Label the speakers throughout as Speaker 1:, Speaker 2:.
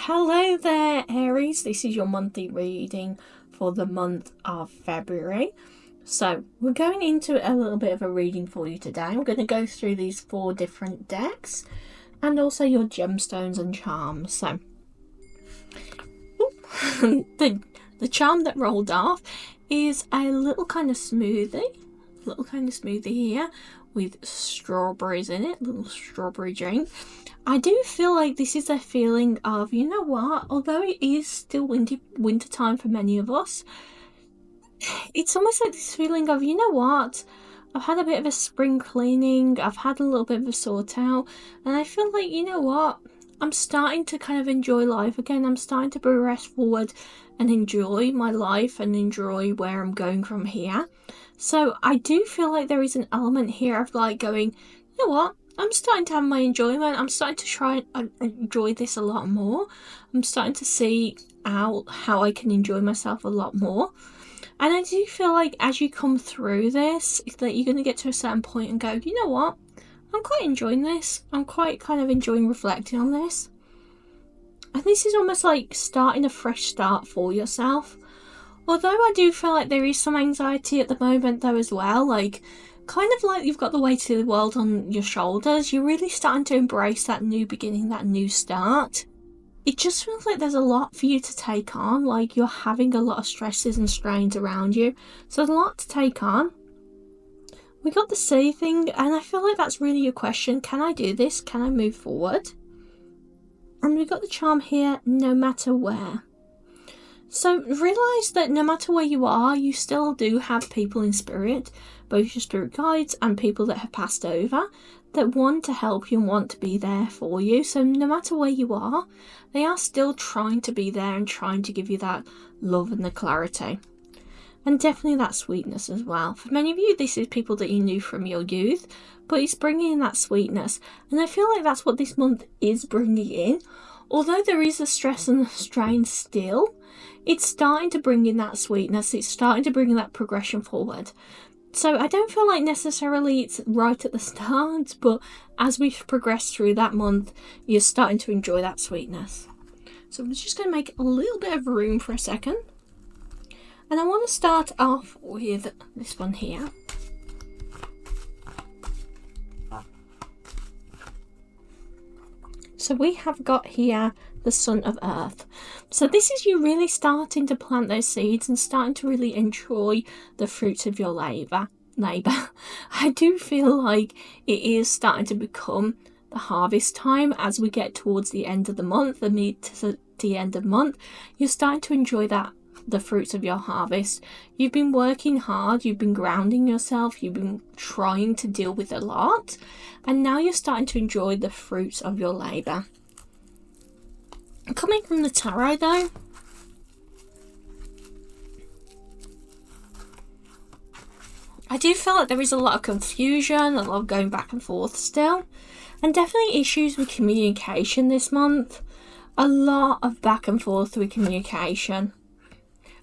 Speaker 1: Hello there, Aries. This is your monthly reading for the month of February. So we're going into a little bit of a reading for you today. I'm going to go through these 4 different decks and also your gemstones and charms. So the charm that rolled off is a little kind of smoothie here with strawberries in it, little strawberry drink. I do feel like this is a feeling of, you know what, although it is still winter time for many of us, it's almost like this feeling of, you know what, I've had a bit of a spring cleaning, I've had a little bit of a sort out, and I feel like, you know what, I'm starting to kind of enjoy life again. I'm starting to progress forward and enjoy my life and enjoy where I'm going from here. So I do feel like there is an element here of like going, you know what, I'm starting to have my enjoyment. I'm starting to try and enjoy this a lot more. I'm starting to see out how I can enjoy myself a lot more. And I do feel like as you come through this, that you're going to get to a certain point and go, you know what? I'm quite enjoying this. I'm quite kind of enjoying reflecting on this. And this is almost like starting a fresh start for yourself. Although I do feel like there is some anxiety at the moment though as well, like kind of like you've got the weight of the world on your shoulders. You're really starting to embrace that new beginning, that new start. It just feels like there's a lot for you to take on, like you're having a lot of stresses and strains around you. So there's a lot to take on. We got the sea thing, and I feel like that's really a question. Can I do this? Can I move forward? And we got the charm here, no matter where. So realise that no matter where you are, you still do have people in spirit, both your spirit guides and people that have passed over, that want to help you and want to be there for you. So no matter where you are, they are still trying to be there and trying to give you that love and the clarity. And definitely that sweetness as well. For many of you, this is people that you knew from your youth, but it's bringing in that sweetness. And I feel like that's what this month is bringing in. Although there is a stress and a strain still, it's starting to bring in that sweetness. It's starting to bring that progression forward. So I don't feel like necessarily it's right at the start, but as we progress through that month, you're starting to enjoy that sweetness. So I'm just going to make a little bit of room for a second. And I want to start off with this one here. So we have got here the Son of Earth. So this is you really starting to plant those seeds and starting to really enjoy the fruits of your labour. I do feel like it is starting to become the harvest time as we get towards the end of the month, the mid to the end of the month. You're starting to enjoy the fruits of your harvest. You've been working hard, you've been grounding yourself, you've been trying to deal with a lot, and now you're starting to enjoy the fruits of your labour. Coming from the tarot though, I do feel like there is a lot of confusion, a lot of going back and forth still, and definitely issues with communication this month. A lot of back and forth with communication.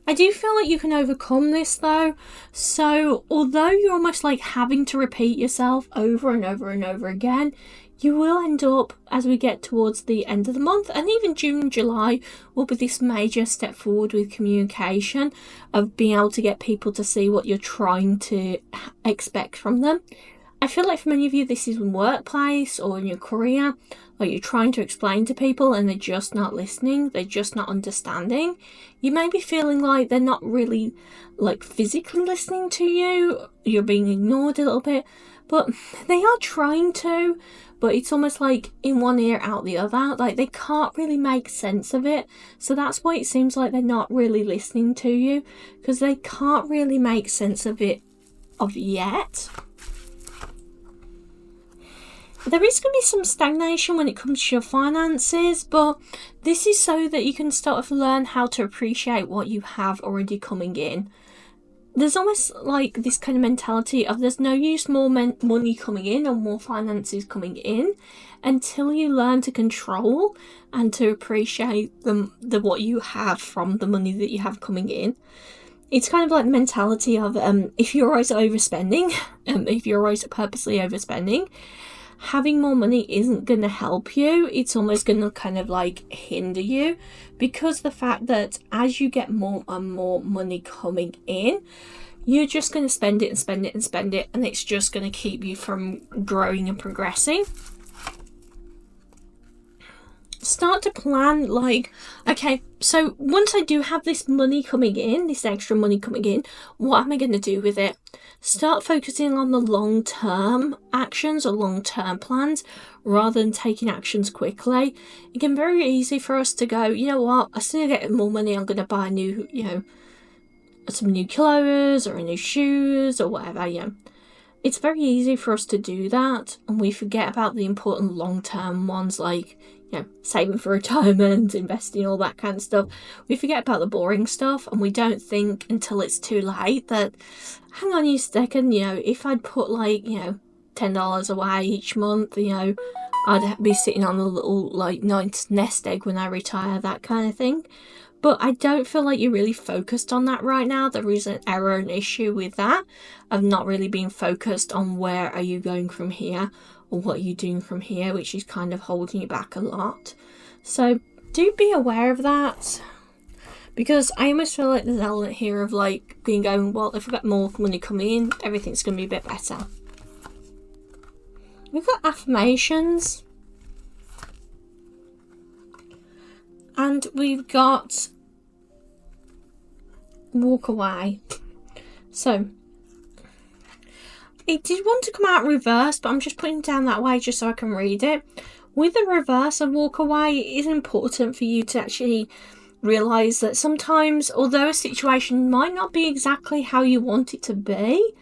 Speaker 1: I do feel like you can overcome this though. So although you're almost like having to repeat yourself over and over and over again, you will end up, as we get towards the end of the month, and even June and July will be this major step forward with communication, of being able to get people to see what you're trying to expect from them. I feel like for many of you, this is in workplace or in your career, like you're trying to explain to people and they're just not listening, they're just not understanding. You may be feeling like they're not really like physically listening to you, you're being ignored a little bit, but they are trying to, but it's almost like in one ear out the other, like they can't really make sense of it. So that's why it seems like they're not really listening to you, because they can't really make sense of it yet. There is going to be some stagnation when it comes to your finances, but this is so that you can start to learn how to appreciate what you have already coming in. There's almost like this kind of mentality of there's no use more money coming in or more finances coming in until you learn to control and to appreciate the what you have from the money that you have coming in. It's kind of like the mentality of if you're always overspending, if you're always purposely overspending, having more money isn't going to help you. It's almost going to kind of like hinder you, because the fact that as you get more and more money coming in, you're just going to spend it and spend it and spend it, and it's just going to keep you from growing and progressing. Start to plan, like, okay, so once I do have this money coming in, this extra money coming in, what am I going to do with it? Start focusing on the long-term actions or long-term plans rather than taking actions quickly. It can be very easy for us to go, you know what, as soon as I get more money, I'm going to buy a new, some new clothes or a new shoes or whatever, It's very easy for us to do that, and we forget about the important long-term ones, like, saving for retirement, investing, all that kind of stuff. We forget about the boring stuff, and we don't think until it's too late that, hang on a second, if I'd put like, $10 away each month, I'd be sitting on a little like nice nest egg when I retire, that kind of thing. But I don't feel like you're really focused on that right now. There is an error, an issue with that, of not really being focused on where are you going from here, or what are you doing from here, which is kind of holding you back a lot. So do be aware of that, because I almost feel like there's an element here of like going, well, if we've got more money coming in, everything's going to be a bit better. We've got affirmations. And we've got walk away. So it did want to come out reverse, but I'm just putting it down that way just so I can read it. With the reverse of walk away, it is important for you to actually realise that sometimes, although a situation might not be exactly how you want it to be,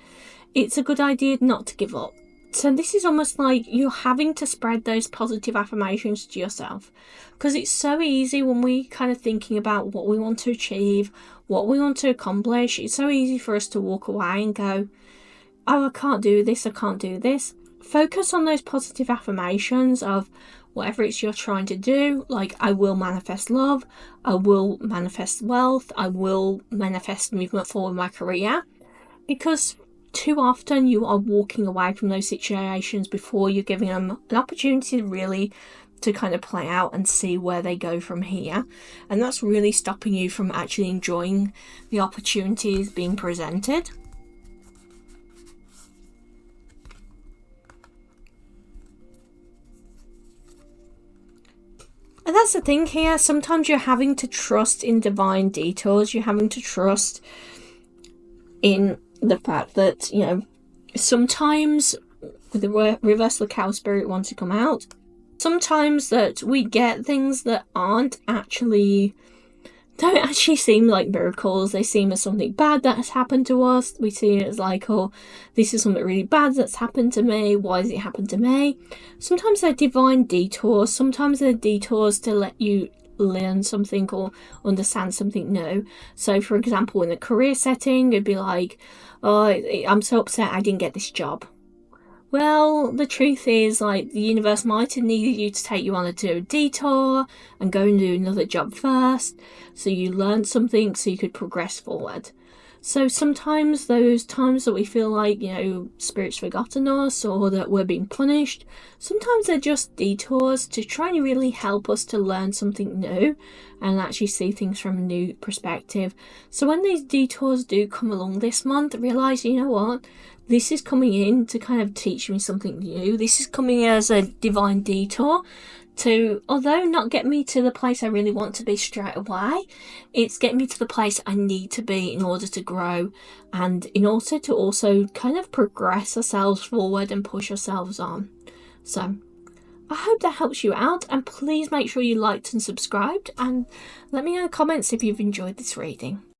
Speaker 1: it's a good idea not to give up. So this is almost like you're having to spread those positive affirmations to yourself, because it's so easy when we kind of thinking about what we want to achieve, what we want to accomplish. It's so easy for us to walk away and go, oh, I can't do this, I can't do this. Focus on those positive affirmations of whatever it's you're trying to do, like I will manifest love, I will manifest wealth, I will manifest movement forward in my career, because too often you are walking away from those situations before you're giving them an opportunity really to kind of play out and see where they go from here. And that's really stopping you from actually enjoying the opportunities being presented. And that's the thing here. Sometimes you're having to trust in divine detours. You're having to trust in the fact that, sometimes with the reversal of cow spirit wants to come out, sometimes that we get things that don't actually seem like miracles. They seem as something bad that has happened to us. We see it as like, oh, this is something really bad that's happened to me. Why has it happened to me? Sometimes they're divine detours. Sometimes they're detours to let you learn something or understand something new. So for example, in a career setting, it'd be like, oh, I'm so upset I didn't get this job. Well, the truth is, like, the universe might have needed you to take you on a detour and go and do another job first, so you learned something so you could progress forward. So sometimes those times that we feel like, spirit's forgotten us or that we're being punished, sometimes they're just detours to try and really help us to learn something new and actually see things from a new perspective. So when these detours do come along this month, realise, you know what? This is coming in to kind of teach me something new. This is coming as a divine detour to, although not get me to the place I really want to be straight away, it's getting me to the place I need to be in order to grow and in order to also kind of progress ourselves forward and push ourselves on. So I hope that helps you out, and please make sure you liked and subscribed, and let me know in the comments if you've enjoyed this reading.